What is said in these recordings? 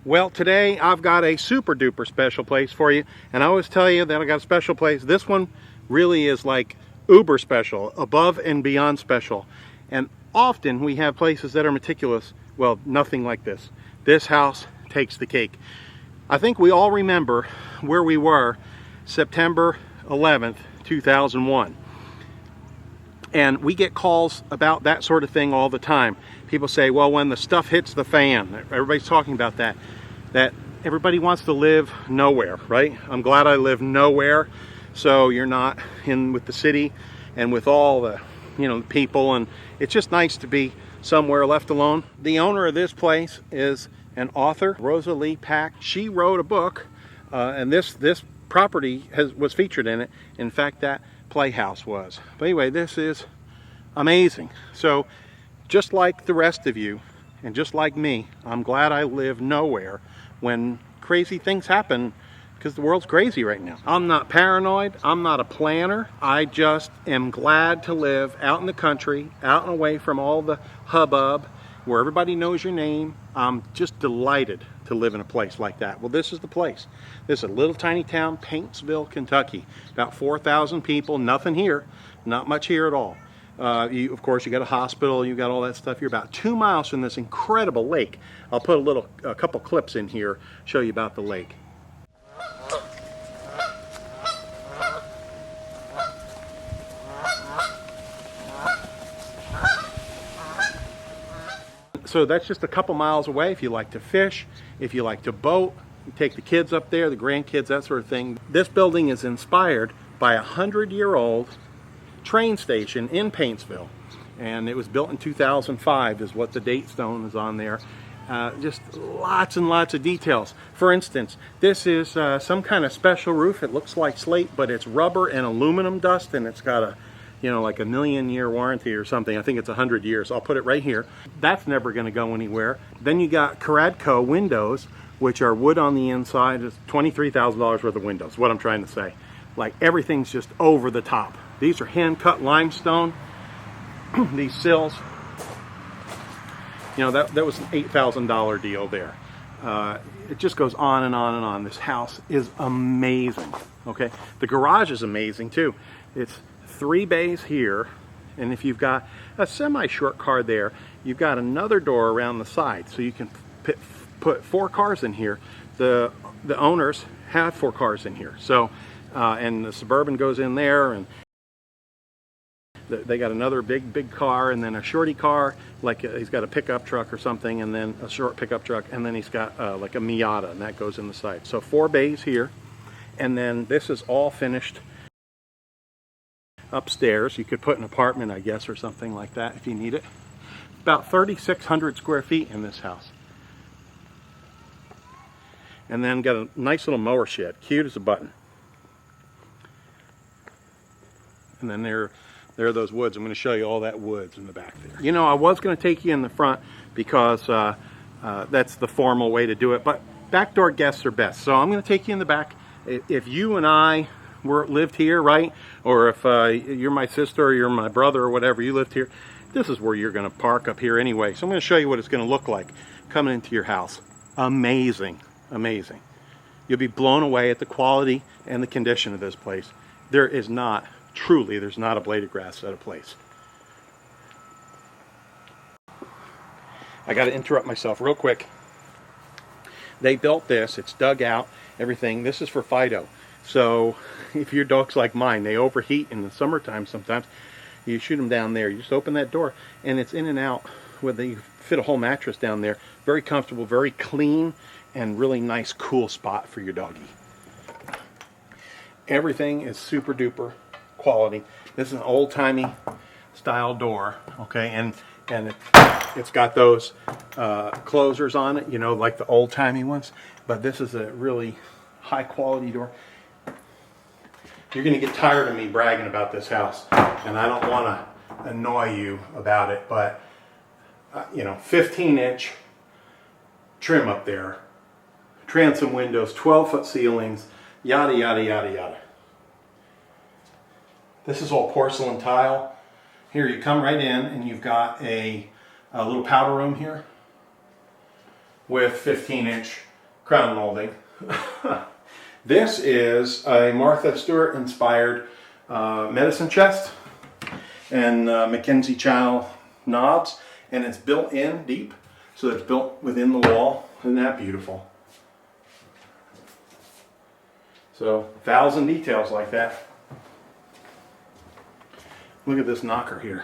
Well, today I've got a super duper special place for you, and I always tell you that I got a special place. This one really is like uber special, above and beyond special. And often we have places that are meticulous. Well, nothing like this. This house takes the cake. I think we all remember where we were September 11th, 2001. And we get calls about that sort of thing all the time. People say, well, when the stuff hits the fan, everybody's talking about that everybody wants to live nowhere, right? I'm glad I live nowhere, so you're not in with the city and with all the, people, and it's just nice to be somewhere left alone. The owner of this place is an author, Rosalie Pack. She wrote a book, and this property was featured in it. In fact, that playhouse was. But anyway, this is amazing. So just like the rest of you and just like me, I'm glad I live nowhere when crazy things happen, because the world's crazy right now. I'm not paranoid, I'm not a planner. I just am glad to live out in the country, out and away from all the hubbub, where everybody knows your name. I'm just delighted to live in a place like that. Well, this is the place. This is a little tiny town, Painesville, Kentucky. About 4,000 people, nothing here, not much here at all. Of course, you got a hospital, you got all that stuff. You're about 2 miles from this incredible lake. I'll put a couple clips in here, show you about the lake. So that's just a couple miles away if you like to fish, if you like to boat, you take the kids up there, the grandkids, that sort of thing. This building is inspired by a 100-year-old train station in Painesville, and it was built in 2005 is what the date stone is on there. Just lots and lots of details. For instance, this is some kind of special roof. It looks like slate, but it's rubber and aluminum dust, and it's got a like a 1,000,000-year warranty or something. I think it's 100 years. I'll put it right here. That's never going to go anywhere. Then you got Caradco windows, which are wood on the inside. It's $23,000 worth of windows, what I'm trying to say. Like, everything's just over the top. These are hand-cut limestone. These sills, that was an $8,000 deal there. It just goes on and on and on. This house is amazing, okay? The garage is amazing, too. It's 3 bays here, and if you've got a semi-short car there, you've got another door around the side, so you can put 4 cars in here. The owners have 4 cars in here, so and the Suburban goes in there, and they got another big car, and then a shorty car, like he's got a pickup truck or something, and then a short pickup truck, and then he's got like a Miata, and that goes in the side. So 4 bays here, and then this is all finished upstairs. You could put an apartment, I guess, or something like that if you need it. About 3,600 square feet in this house. And then got a nice little mower shed, cute as a button. And then there are those woods. I'm going to show you all that woods in the back there. I was going to take you in the front because that's the formal way to do it, but backdoor guests are best. So I'm going to take you in the back. If you and I lived here, right? Or if you're my sister or you're my brother or whatever, you lived here, this is where you're going to park up here anyway. So I'm going to show you what it's going to look like coming into your house. Amazing, amazing. You'll be blown away at the quality and the condition of this place. There's not a blade of grass out of place. I got to interrupt myself real quick. They built this, it's dug out, everything. This is for Fido. So if your dog's like mine, they overheat in the summertime sometimes. You shoot them down there. You just open that door, and it's in and out. Where you fit a whole mattress down there. Very comfortable, very clean, and really nice, cool spot for your doggy. Everything is super duper quality. This is an old-timey style door, okay, and it's got those closers on it, like the old-timey ones. But this is a really high-quality door. You're going to get tired of me bragging about this house, and I don't want to annoy you about it, but 15-inch trim up there, transom windows, 12-foot ceilings, yada yada yada yada. This is all porcelain tile. Here you come right in, and you've got a little powder room here with 15-inch crown molding. This is a Martha Stewart inspired medicine chest and Mackenzie channel knobs, and it's built in deep, so it's built within the wall. Isn't that beautiful? So 1,000 details like that. Look at this knocker here.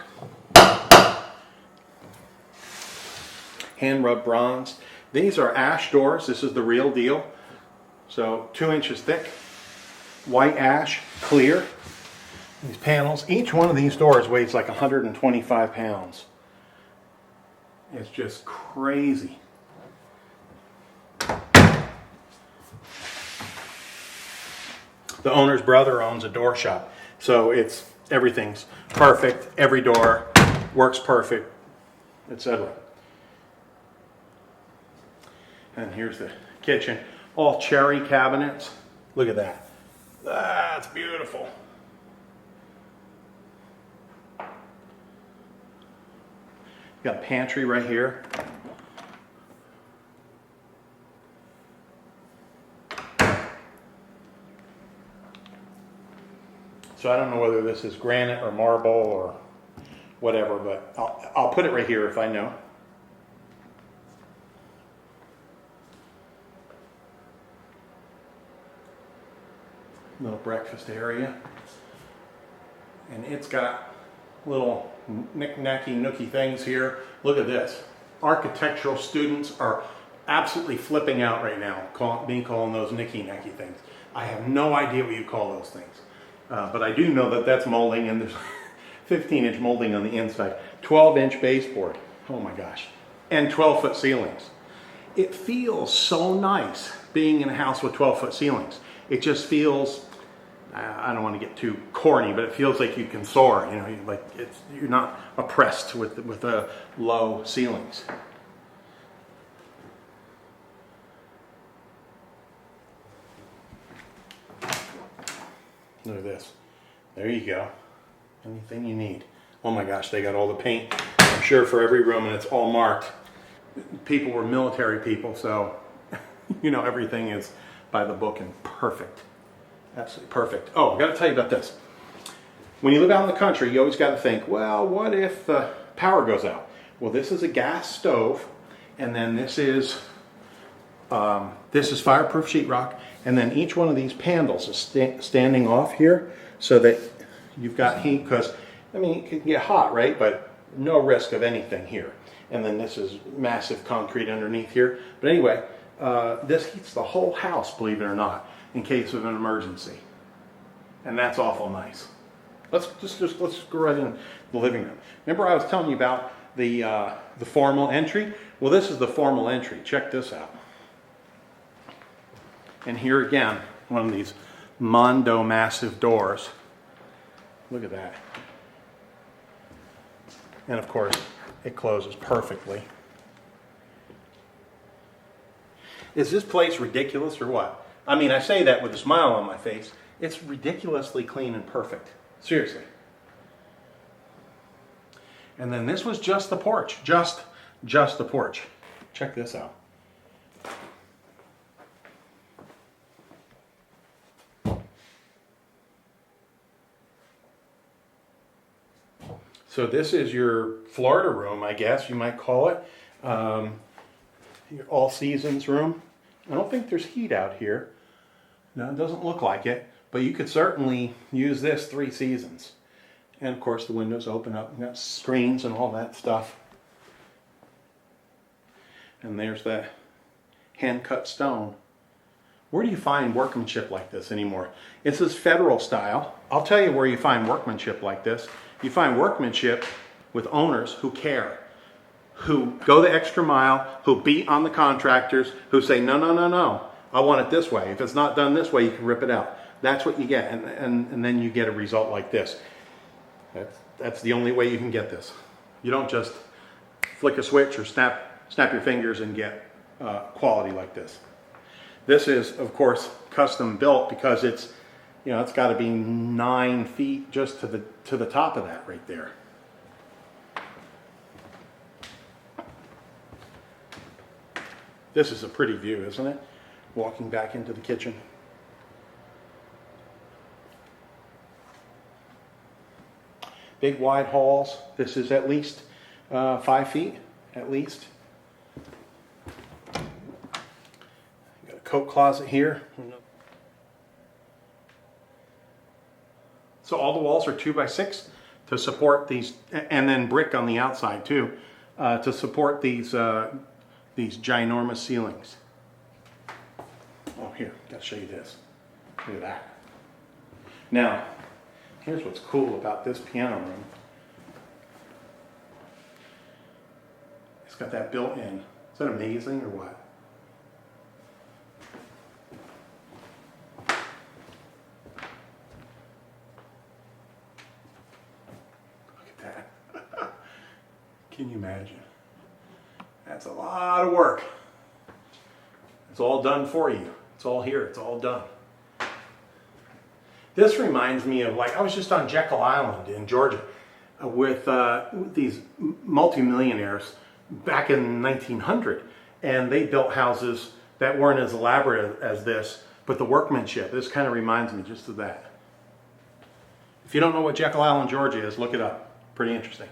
Hand rubbed bronze. These are ash doors. This is the real deal. So 2 inches thick, white ash, clear. These panels, each one of these doors weighs like 125 pounds. It's just crazy. The owner's brother owns a door shop, so everything's perfect. Every door works perfect, etc. And here's the kitchen. All cherry cabinets. Look at that. That's beautiful. Got a pantry right here. So I don't know whether this is granite or marble or whatever, but I'll put it right here if I know. Little breakfast area. And it's got little knick-knacky nooky things here. Look at this. Architectural students are absolutely flipping out right now, calling those Nikki Neki things. I have no idea what you call those things. But I do know that that's molding, and there's 15-inch molding on the inside. 12-inch baseboard. Oh my gosh. And 12-foot ceilings. It feels so nice being in a house with 12-foot ceilings. It just feels, I don't want to get too corny, but it feels like you can soar. You know, like you're not oppressed with the low ceilings. Look at this. There you go. Anything you need. Oh my gosh, they got all the paint, I'm sure, for every room, and it's all marked. People were military people, so you know, everything is by the book and perfect. Absolutely perfect. Oh, I got to tell you about this. When you live out in the country, you always got to think, well, what if the power goes out? Well, this is a gas stove, and then this is fireproof sheetrock, and then each one of these panels is standing off here so that you've got heat, because, I mean, it can get hot, right? But no risk of anything here. And then this is massive concrete underneath here. But anyway, this heats the whole house, believe it or not, in case of an emergency. And that's awful nice. Let's go right in the living room. Remember I was telling you about the formal entry? Well, this is the formal entry. Check this out. And here again, one of these Mondo massive doors. Look at that. And of course, it closes perfectly. Is this place ridiculous or what? I mean, I say that with a smile on my face. It's ridiculously clean and perfect. Seriously. And then this was just the porch. Just the porch. Check this out. So this is your Florida room, I guess you might call it. Your all seasons room. I don't think there's heat out here. No, it doesn't look like it. But you could certainly use this 3 seasons. And of course the windows open up. You got screens and all that stuff. And there's the hand-cut stone. Where do you find workmanship like this anymore? It's this federal style. I'll tell you where you find workmanship like this. You find workmanship with owners who care, who go the extra mile, who beat on the contractors, who say, no, no, no, no, I want it this way. If it's not done this way, you can rip it out. That's what you get, and then you get a result like this. That's the only way you can get this. You don't just flick a switch or snap your fingers and get quality like this. This is, of course, custom built because it's, you know, it's got to be 9 feet just to the top of that right there. This is a pretty view, isn't it? walking back into the kitchen. Big wide halls. This is at least 5 feet, at least. Got a coat closet here. So all the walls are 2 by 6 to support these, and then brick on the outside too, to support these ginormous ceilings. Oh, here, gotta show you this. Look at that. Now, here's what's cool about this piano room. It's got that built in. Is that amazing or what? Look at that. Can you imagine? That's a lot of work. It's all done for you. It's all here. It's all done. This reminds me of, like, I was just on Jekyll Island in Georgia with these multimillionaires back in 1900, and they built houses that weren't as elaborate as this, but the workmanship, this kind of reminds me just of that. If you don't know what Jekyll Island, Georgia is, look it up. Pretty interesting.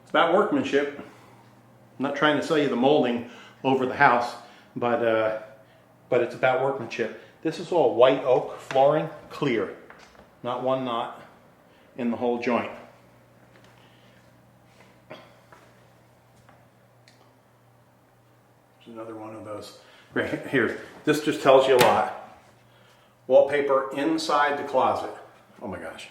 It's about workmanship. I'm not trying to sell you the molding over the house, but it's about workmanship. This is all white oak flooring, clear. Not one knot in the whole joint. There's another one of those. Right here. This just tells you a lot. Wallpaper inside the closet. Oh my gosh.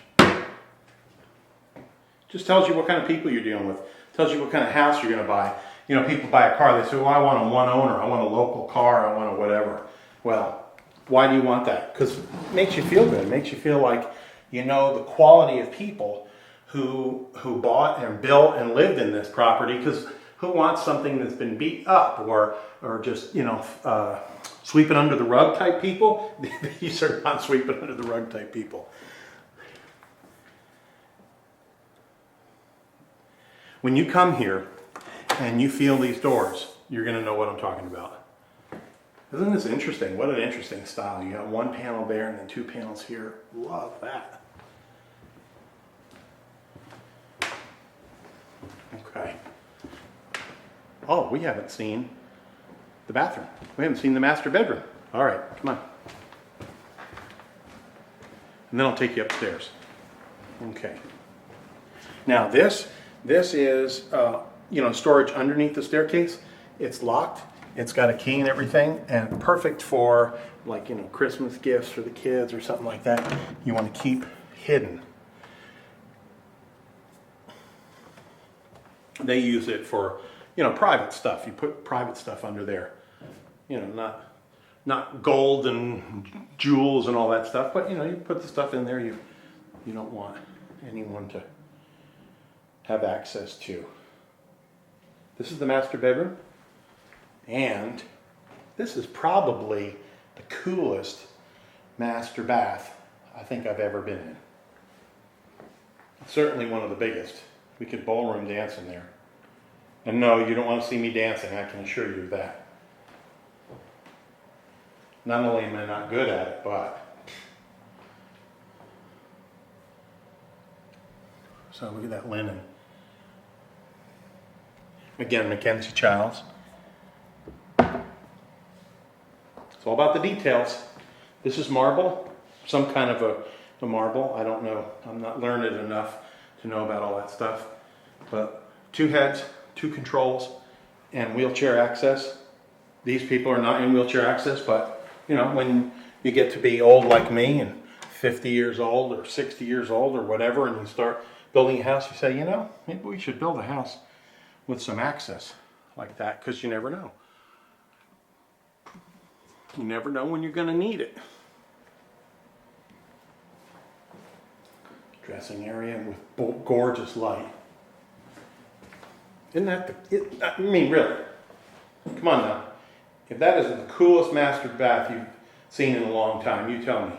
Just tells you what kind of people you're dealing with. Tells you what kind of house you're going to buy. You know, people buy a car, they say, well, I want a one owner, I want a local car, I want a whatever. Well, why do you want that? Because it makes you feel good. It makes you feel like you know the quality of people who bought and built and lived in this property. Because who wants something that's been beat up or just, you know, sweeping under the rug type people? These are not sweeping under the rug type people. When you come here and you feel these doors, you're going to know what I'm talking about. Isn't this interesting? What an interesting style. You got one panel there and then 2 panels here. Love that. Okay. Oh, we haven't seen the bathroom. We haven't seen the master bedroom. All right, come on. And then I'll take you upstairs. Okay. Now this is, you know, storage underneath the staircase. It's locked. It's got a key and everything, and perfect for, like, you know, Christmas gifts for the kids or something like that. You want to keep hidden. They use it for, you know, private stuff. You put private stuff under there. You know, not gold and jewels and all that stuff, but, you know, you put the stuff in there you don't want anyone to have access to. This is the master bedroom, and this is probably the coolest master bath I think I've ever been in. Certainly one of the biggest. We could ballroom dance in there. And no, you don't want to see me dancing, I can assure you of that. Not only am I not good at it, but... So look at that linen. Again, Mackenzie Childs. It's all about the details. This is marble, some kind of a marble. I don't know. I'm not learned enough to know about all that stuff. But 2 heads, 2 controls, and wheelchair access. These people are not in wheelchair access, but you know, when you get to be old like me and 50 years old or 60 years old or whatever, and you start building a house, you say, you know, maybe we should build a house with some access like that, because you never know. You never know when you're going to need it. Dressing area with gorgeous light. Isn't that I mean, really? Come on now. If that isn't the coolest master bath you've seen in a long time, you tell me.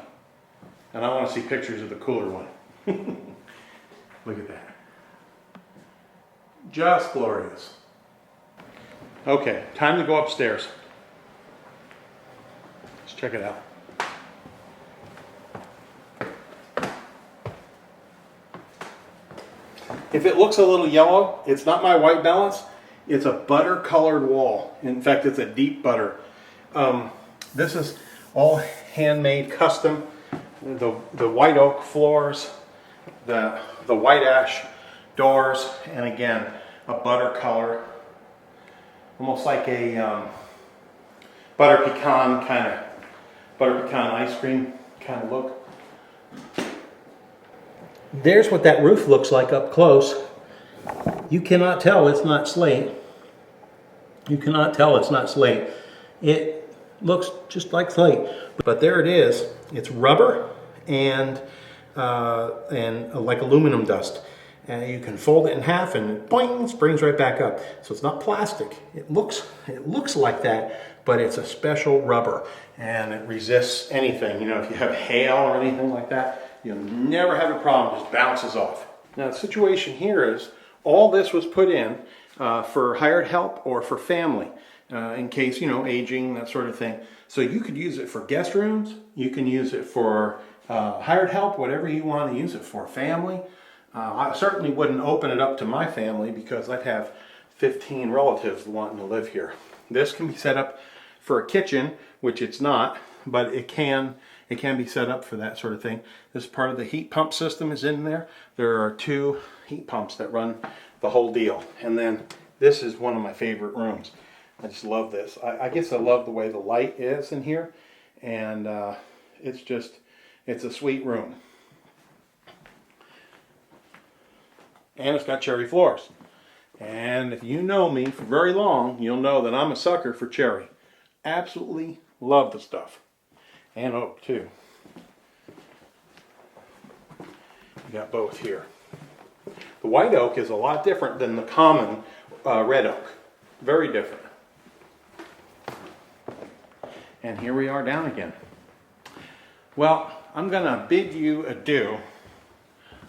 And I want to see pictures of the cooler one. Look at that. Just glorious. Okay, time to go upstairs. Let's check it out. If it looks a little yellow, it's not my white balance. It's a butter colored wall. In fact, it's a deep butter. This is all handmade, custom. The white oak floors, the white ash doors, and again, a butter color. Almost like a butter pecan ice cream kind of look. There's what that roof looks like up close. You cannot tell it's not slate. You cannot tell it's not slate. It looks just like slate. But there it is. It's rubber and like aluminum dust. And you can fold it in half and boing, springs right back up. So it's not plastic. It looks like that, but it's a special rubber and it resists anything. You know, if you have hail or anything like that, you'll never have a problem. It just bounces off. Now the situation here is all this was put in for hired help or for family in case, you know, aging, that sort of thing. So you could use it for guest rooms. You can use it for hired help, whatever you want to use it for. Family. I certainly wouldn't open it up to my family because I'd have 15 relatives wanting to live here. This can be set up for a kitchen, which it's not, but it can be set up for that sort of thing. This part of the heat pump system is in there. There are 2 heat pumps that run the whole deal. And then this is one of my favorite rooms. I just love this. I guess I love the way the light is in here. And it's a sweet room. And it's got cherry floors. And if you know me for very long, you'll know that I'm a sucker for cherry. Absolutely love the stuff. And oak too. You got both here. The white oak is a lot different than the common red oak. Very different. And here we are down again. Well, I'm going to bid you adieu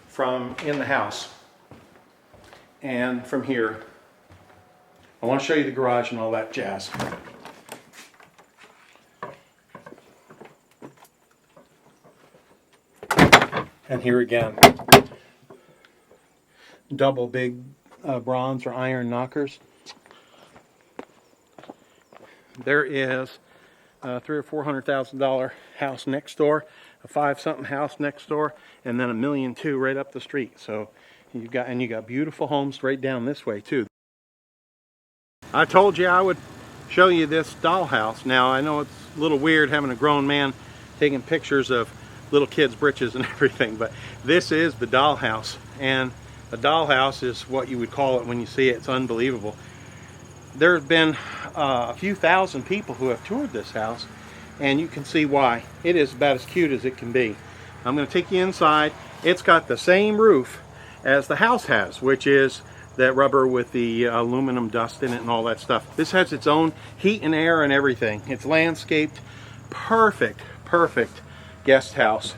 from in the house. And from here, I want to show you the garage and all that jazz. And here again, double big bronze or iron knockers. There is a $300,000 or $400,000 house next door, a 5-something house next door, and then $1.2 million right up the street. So you got beautiful homes right down this way too. I told you I would show you this dollhouse. Now I know it's a little weird having a grown man taking pictures of little kids' britches and everything, but this is the dollhouse, and a dollhouse is what you would call it when you see it. It's unbelievable. There have been a few thousand people who have toured this house, and you can see why. It is about as cute as it can be. I'm going to take you inside. It's got the same roof as the house has, which is that rubber with the aluminum dust in it and all that stuff. This has its own heat and air and everything. It's landscaped. Perfect guest house.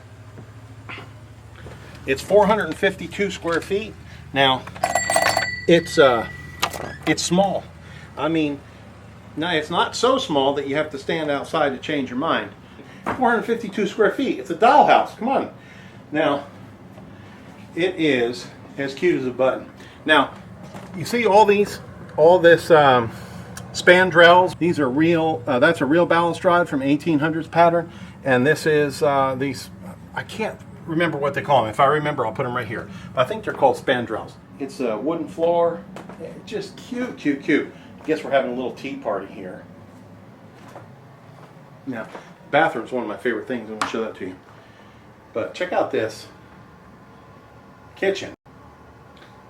It's 452 square feet. Now, it's small. I mean, now it's not so small that you have to stand outside to change your mind. 452 square feet. It's a dollhouse. Come on. Now, it is as cute as a button. Now, you see all this spandrels. These are real. That's a real balustrade from 1800s pattern, and this is these. I can't remember what they call them. If I remember, I'll put them right here. But I think they're called spandrels. It's a wooden floor. Just cute. I guess we're having a little tea party here. Now, bathroom's one of my favorite things. I'm going to show that to you. But check out this kitchen.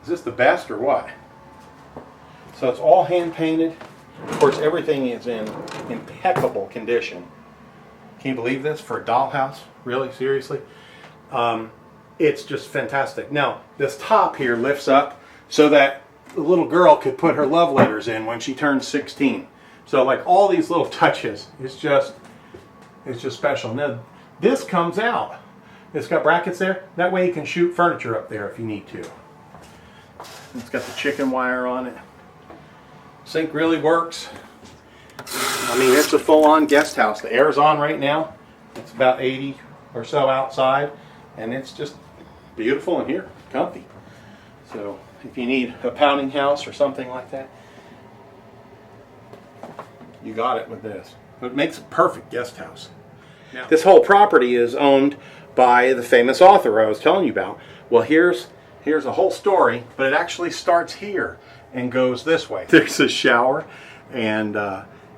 Is this the best or what? So it's all hand painted. Of course, everything is in impeccable condition. Can you believe this for a dollhouse? Really? Seriously? It's just fantastic. Now, this top here lifts up so that the little girl could put her love letters in when she turns 16. So like all these little touches, it's just special. Now, this comes out. It's got brackets there. That way you can shoot furniture up there if you need to. It's got the chicken wire on it. Sink really works. I mean, it's a full-on guest house. The air's on right now. It's about 80 or so outside, and it's just beautiful in here, comfy. So if you need a pounding house or something like that, you got it with this. It makes a perfect guest house. Now, this whole property is owned by the famous author I was telling you about. Well, here's a whole story, but it actually starts here and goes this way. There's a shower and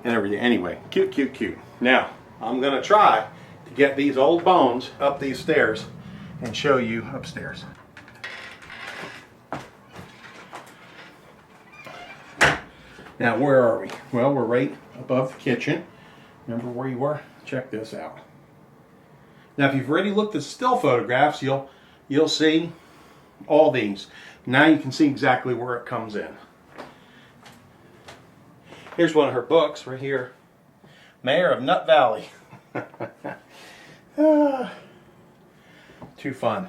everything. Anyway, cute, cute, cute. Now, I'm going to try to get these old bones up these stairs and show you upstairs. Now, where are we? Well, we're right above the kitchen. Remember where you were? Check this out. Now, if you've already looked at still photographs, you'll see all these. Now you can see exactly where it comes in. Here's one of her books right here. Mayor of Nut Valley. Too fun.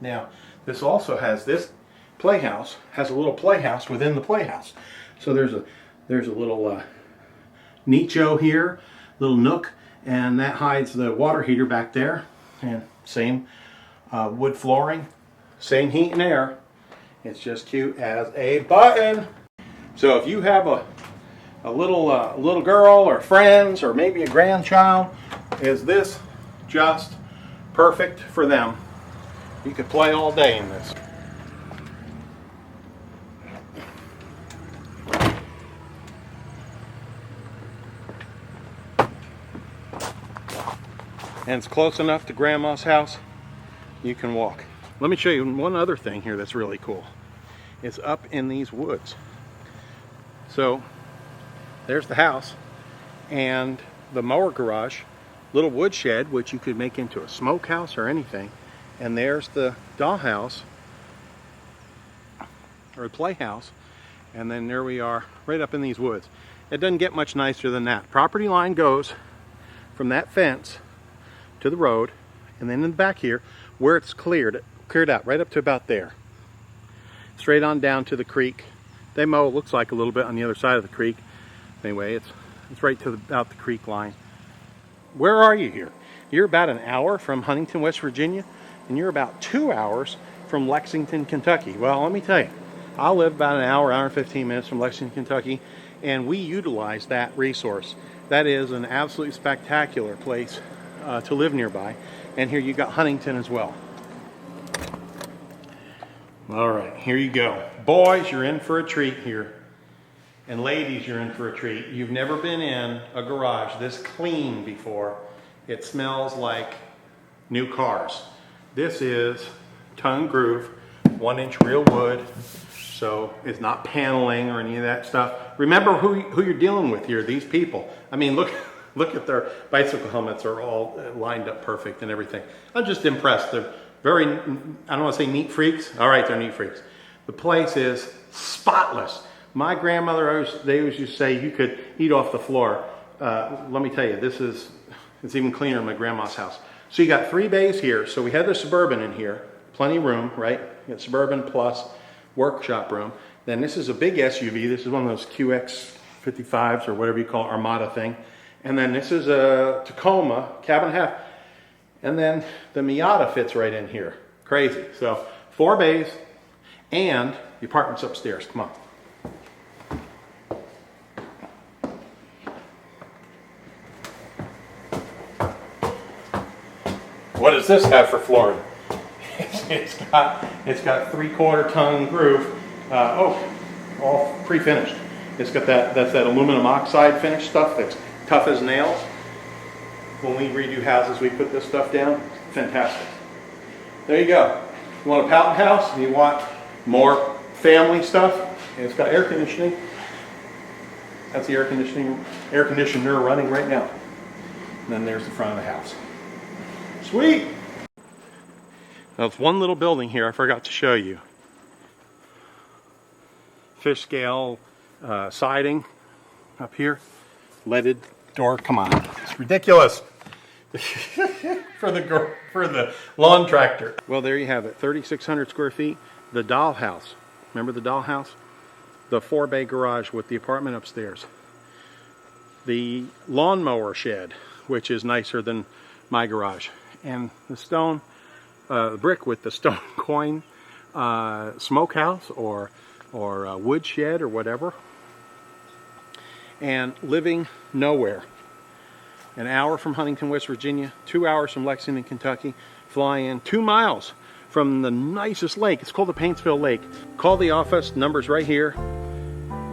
Now, this also has this playhouse, has a little playhouse within the playhouse. So there's a little nacho here, little nook, and that hides the water heater back there. And same wood flooring, same heat and air. It's just cute as a button. So if you have a little girl or friends or maybe a grandchild, is this just perfect for them? You could play all day in this. And it's close enough to Grandma's house, you can walk. Let me show you one other thing here that's really cool. It's up in these woods. So there's the house and the mower garage, little woodshed, which you could make into a smokehouse or anything. And there's the dollhouse or playhouse. And then there we are right up in these woods. It doesn't get much nicer than that. Property line goes from that fence to the road, and then in the back here where it's cleared out right up to about there, straight on down to the creek. They mow, it looks like, a little bit on the other side of the creek. Anyway, it's right to about the creek line. Where are you here? You're about an hour from Huntington, West Virginia, and you're about 2 hours from Lexington, Kentucky. Well, let me tell you, I live about an hour and 15 minutes from Lexington, Kentucky, and we utilize that resource. That is an absolutely spectacular place to live nearby. And here you got Huntington as well. All right, here you go. Boys, you're in for a treat here. And ladies, you're in for a treat. You've never been in a garage this clean before. It smells like new cars. This is tongue groove, 1-inch real wood. So it's not paneling or any of that stuff. Remember who you're dealing with here, these people. I mean, look at their bicycle helmets, are all lined up perfect and everything. I'm just impressed. They're very, I don't want to say neat freaks. All right, they're neat freaks. The place is spotless. My grandmother, they always used to say you could eat off the floor. Let me tell you, it's even cleaner in my grandma's house. So you got 3 bays here. So we had the Suburban in here, plenty of room, right? You got Suburban plus workshop room. Then this is a big SUV. This is one of those QX55s or whatever you call it, Armada thing. And then this is a Tacoma, cab and a half. And then the Miata fits right in here. Crazy. So 4 bays and the apartment's upstairs. Come on. What does this have for flooring? It's got 3/4 ton groove. All pre-finished. It's got that aluminum oxide finish stuff that's tough as nails. When we redo houses, we put this stuff down. Fantastic. There you go. You want a pout house and you want more family stuff, and it's got air conditioning. That's the air conditioner running right now. And then there's the front of the house. Sweet. Now, it's one little building here I forgot to show you. Fish scale siding up here. Leaded door. Come on. It's ridiculous. for the lawn tractor. Well, there you have it. 3,600 square feet. The dollhouse. Remember the dollhouse? The 4-bay garage with the apartment upstairs. The lawnmower shed, which is nicer than my garage. And the stone, brick with the stone coin smokehouse or wood shed or whatever. And living nowhere. An hour from Huntington, West Virginia, 2 hours from Lexington, Kentucky, fly in 2 miles from the nicest lake. It's called the Paintsville Lake. Call the office, number's right here.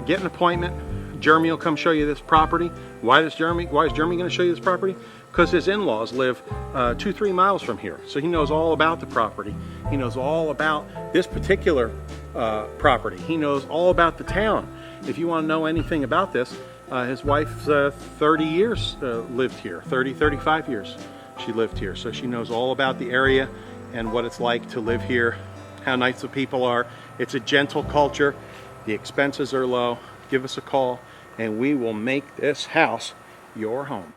Get an appointment. Jeremy will come show you this property. Why is Jeremy going to show you this property? Because his in-laws live 2-3 miles from here. So he knows all about the property. He knows all about this particular property. He knows all about the town. If you want to know anything about this, his wife's 30 years lived here, 35 years she lived here. So she knows all about the area and what it's like to live here, how nice the people are. It's a gentle culture. The expenses are low. Give us a call and we will make this house your home.